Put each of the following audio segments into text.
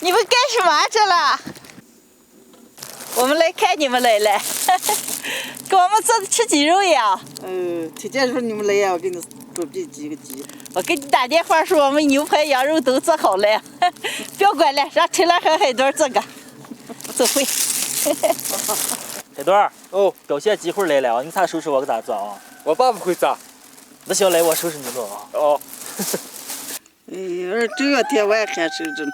你们干什么去了？我们来看你们来了，给我们吃鸡肉呀。听见说你们来呀，我给你准备几个鸡。我给你打电话说我们牛排、羊肉都做好了，不要管了，让陈兰和海墩做个，做会。海墩哦，表现机会来了，你咋收拾我可咋做啊？我爸不会做，那行来我收拾你做啊。哦。哎呀，这天我也还收着呢。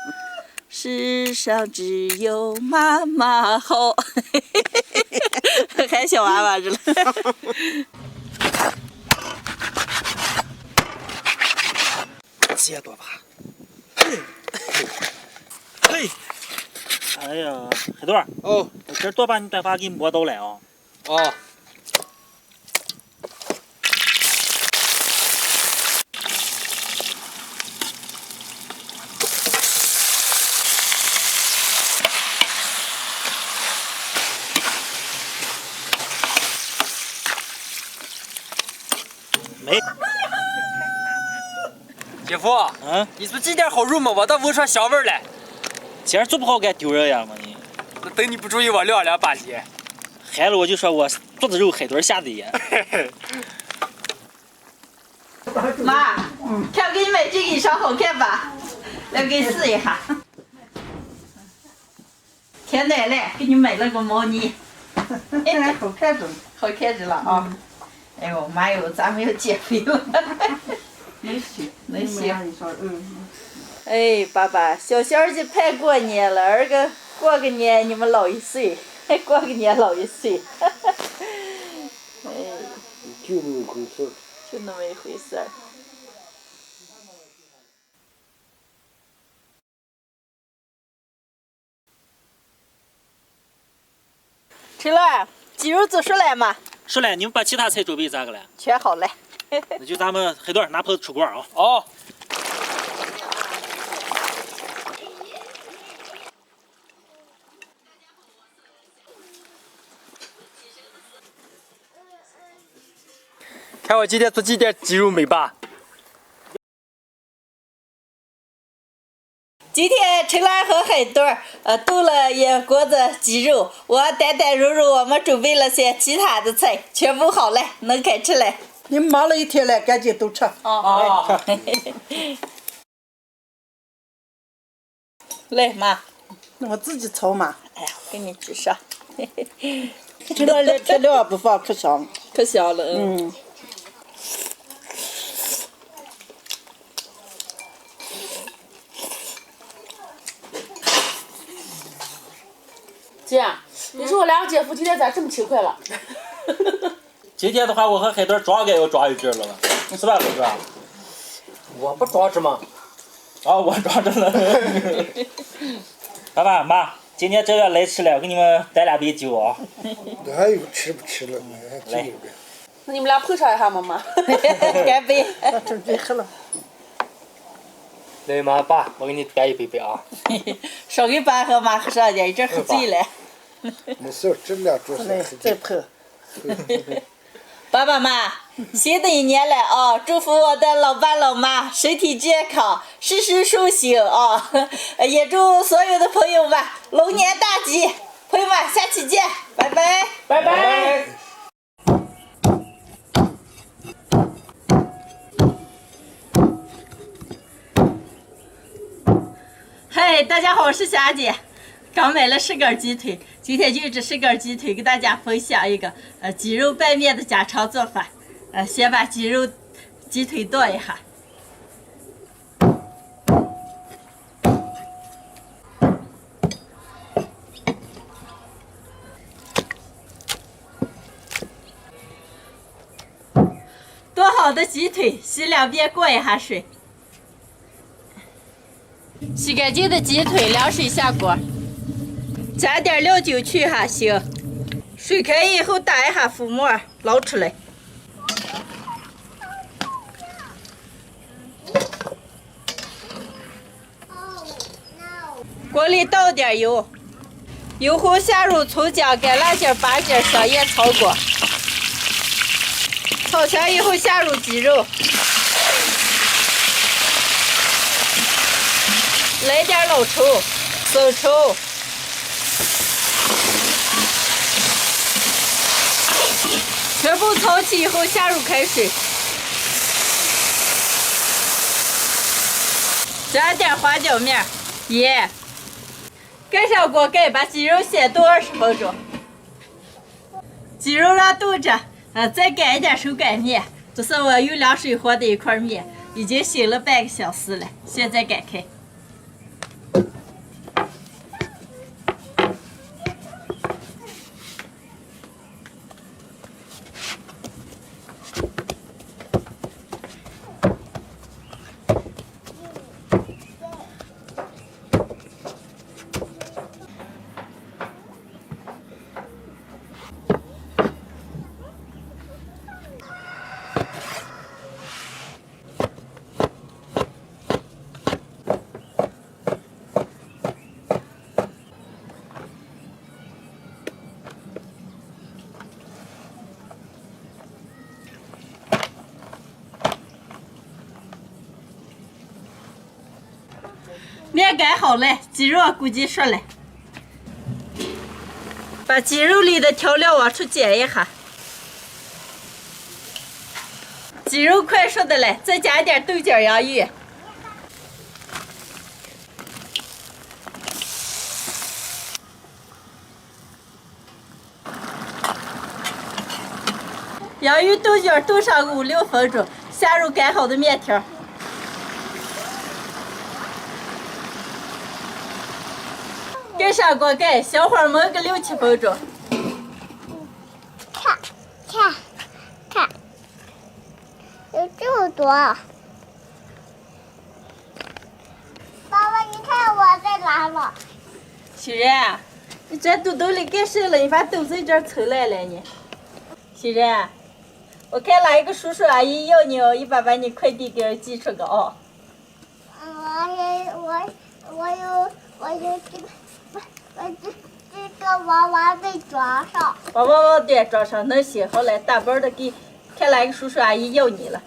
世上只有妈妈好，还小娃娃着了。接多吧。嘿，哎呀，海墩哦，我今儿多把你待会给你磨刀来啊。哦。没。姐夫，你做这点好肉吗？我倒闻出香味来。今儿做不好该丢人呀嘛你。那等你不注意，我晾两把鸡。嗨了我就说我做的肉海墩下的呀。妈，看我给你买这个衣裳好看吧？来给你试一下。天奶奶给你买了个毛呢。哎，好看着呢。好看着了啊！哎呦妈哟，咱们要减肥了。能行，能行。你说，哎，爸爸，小小就盼过年了，过个年你们老一岁，还过个年老一岁。哎，就那么一回事儿。就那么一回事儿。陈乐，鸡肉做熟了吗？是嘞，你们把其他菜准备咋个了？全好了。那就咱们海墩拿盆出锅啊。哦。看我今天做几点鸡肉焖吧。今天陈兰和海墩炖了一锅子鸡肉，我丹丹柔柔我们准备了些其他的菜，全部好了，能开吃了。你们忙了一天了，赶紧都吃。哦。来妈，我自己炒嘛。哎呀，我给你举上。这料不放可香，可香了。姐，你说我两个姐夫今天咋这么勤快了？今天的话，我和海墩抓该要抓一阵了，是吧，海墩？我不抓着吗？啊，我抓着了。爸爸妈，今天这个来吃了，我给你们带2杯酒啊。哪有吃不吃了？来，那你们俩捧场一下嘛妈。干杯！准备喝了。来妈爸，我给你干一杯啊。少给爸和妈喝上点，一阵喝醉了。没事，这2桌来，再碰。爸爸妈，新的一年了啊！祝福我的老爸老妈身体健康，事事顺心啊！也祝所有的朋友们龙年大吉！朋友们，下期见，拜拜，拜拜。嗨，大家好，我是霞姐，刚买了10根鸡腿，今天就这10根鸡腿给大家分享一个鸡肉拌面的家常做法。先把鸡腿剁一下。剁好的鸡腿洗2遍，过一下水。洗干净的鸡腿凉水下锅，加点料酒去下腥，水开以后打一下浮沫，捞出来。锅里倒点油，油后下入葱姜、干辣椒、八角、香叶、草果，炒香以后下入鸡肉。来点老抽，收稠。全部炒起以后，下入开水，加点花椒面、盐，盖上锅盖，把鸡肉先炖20分钟。鸡肉让炖着，再盖一点手擀面，这是我用凉水和的一块面，已经醒了半个小时了，现在擀开。面擀好了，鸡肉估计熟了。把鸡肉里的调料往出煎一下。鸡肉快熟的了，再加一点豆角、洋芋。洋芋、豆角炖上个5、6分钟，下入擀好的面条。盖上锅盖，小火焖个6、7分钟。看，有这么多。爸爸，你看我在哪了？欣然，你这肚兜里干啥了？你把豆在这儿抽来了你。欣然，我看哪一个叔叔阿姨要你哦，一把把你快递给人寄出个哦。我有这个娃娃得装上。把娃娃对装上，能行。好嘞，大包的给，看哪个叔叔阿姨要你了。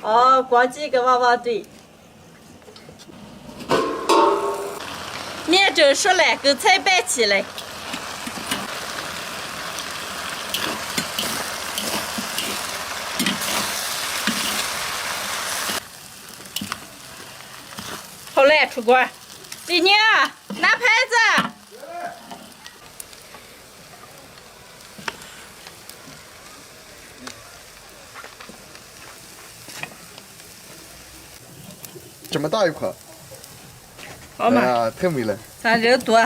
哦，光寄个娃娃队。面蒸熟了，跟菜拌起来。好嘞，出锅。李宁，拿牌子。这么大一块，好嘛，哎呀，太美了。咱人多。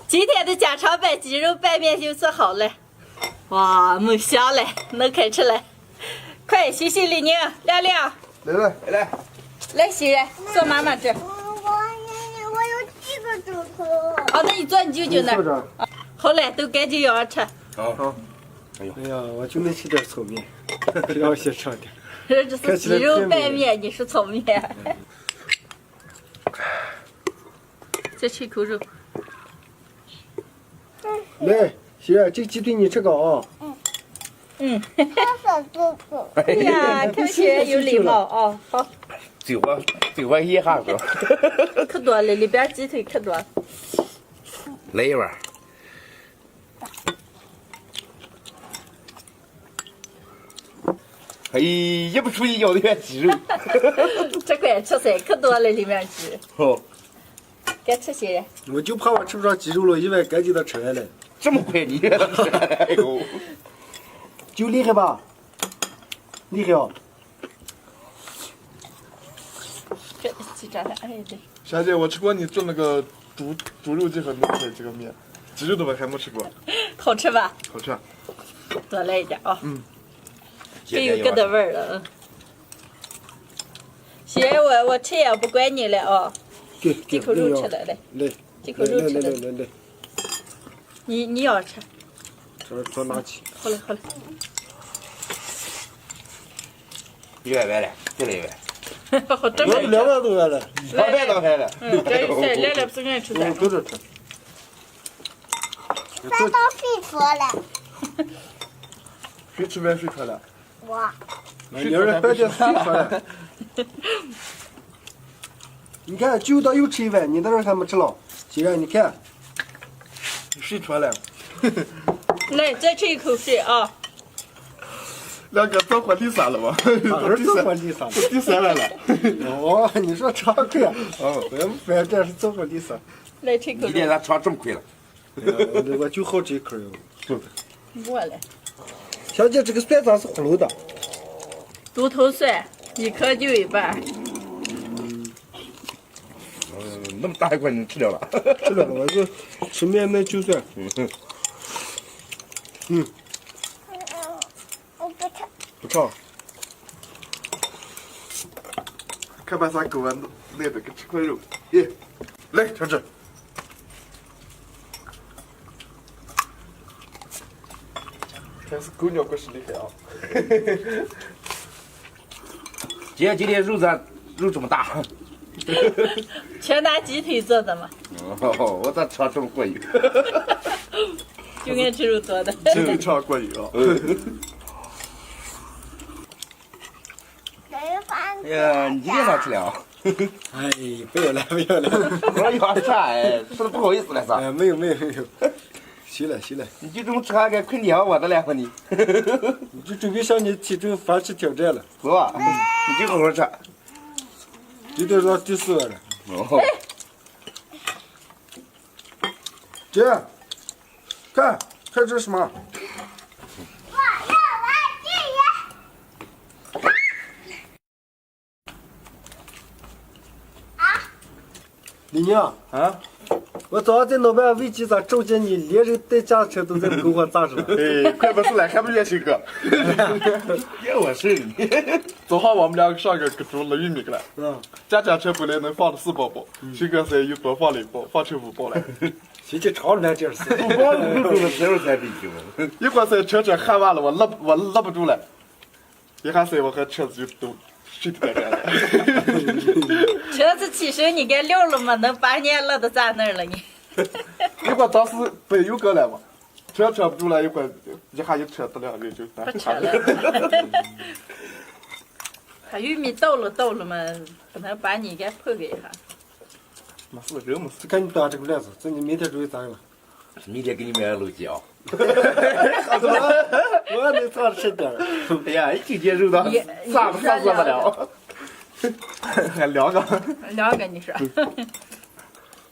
今天的家常拌鸡肉拌面就做好了，哇，没香了，能开吃了。快，谢谢李宁、亮亮，来，欣然，坐妈妈这儿。我有几个枕头。好，那你坐你舅舅那儿。好嘞，都赶紧要吃。好。哎呀，我就没吃点糙面，让我先尝点。这是鸡肉拌面，你是糙面。再吃一口肉。来，欣然，这鸡腿你吃个啊。嗯。小哥哥。哎呀，看起来有礼貌啊，好。嘴巴一下子。可多了，里边鸡腿可多了。来一碗。哎，也不出一咬的原鸡肉。这块吃噻，可多了里面鸡。哦。该吃些。我就怕我吃不上鸡肉了，一碗赶紧的吃完了。这么快你？哎呦，就厉害吧？厉害啊！鸡爪的，哎对。霞姐，我吃过你做那个猪肉鸡和牛腿这个面，鸡肉的我还没吃过。好吃吧？好吃。多来一点啊。嗯。各有各的味儿了，欣然，我吃也不怪你了啊。这口肉吃了，来，这口肉吃了。你要吃，这做垃圾。好嘞好嘞。100了，再来100。好正2万多元了。 200多块了。这一菜来了不是爱吃的。都这吃。饭都睡着了。谁吃饭睡着了？我。有人白天睡着了。你看，就到又吃一碗，你那时候还没吃了。既然你看，你睡着了。来，再吃一口水啊！ 2个早活第3了吧？儿子活第3，第3碗了。哦，你说常贵啊？哦，反正是早活第3。来吃一口你连咱尝这么亏了。我就好这一口哟。我嘞，小姐，这个蒜咋是葫芦的？独头蒜，1颗就1半。那么大一块你吃掉了？吃了，我就吃面那就蒜。我不吃。不唱。看把啥狗啊，来的给吃块肉。耶，来尝吃。还是狗鸟果实厉害啊！姐，今天肉这么大。全拿鸡腿做的嘛，哦，我咋尝这么过瘾？就爱吃肉做的。真的尝过瘾啊！哎呀，你今天咋吃了？哎，不要了，不要了。我要啥哎？说的不好意思了啥？哎，没有。行了。你就这么吃还敢亏娘我的了你？我就准备向你提出反式挑战了。是吧？你就好好吃。今天到第4碗了。哦。姐，看这是什么？我要玩具。李宁啊，我早上在老板喂鸡咋瞅见你连人带驾车都在篝火咋着了？哎，快不出来，还不远行哥？别我事你。早上我们2个上个割猪了玉米去了。驾车本来能放的4包包，行哥才又多放了1包，放成5包了。谁去尝来这事？不光是肉的时候才比酒。一会儿在车喊完了，我勒不住了，一下塞我和车子就都睡得干了。车子起身你该撂了吗？能把你勒到咱那儿了你。一会儿当时北油哥来嘛，车不住了，一会儿一下一车得2人就不扯了。他玉米倒了嘛，不能把你给破给他。没事，人没事。看你打这个乱子，这你明天准备咋样？明天给你买楼鸡啊！我能尝吃点儿。哎呀，一听见肉的，啥不了。还2个。 2个你说。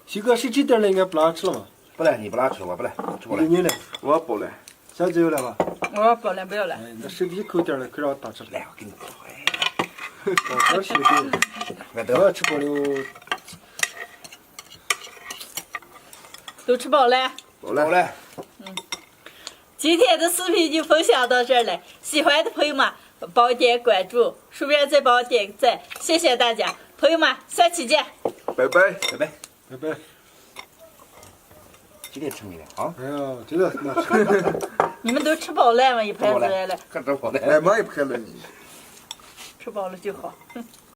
西哥谁吃点了？应该不拉吃了吧？不来，你不拉吃，我不来，吃不来。你呢？我包了。小姐有来吧？我包了，不要了。哎，那手皮抠点了，可让我打吃了。来，我给你包。我兄弟，我要吃饱了。都吃饱了。好嘞。今天的视频就分享到这儿了，喜欢的朋友们帮我点关注，顺便再帮我点个赞，谢谢大家，朋友们，下期见，拜拜。拜拜。拜拜。今天吃没了啊？哎呀，真的那吃。你们都吃饱了吗？一盘子来了，看这好嘞。哎，忙一拍了你。吃饱了就好。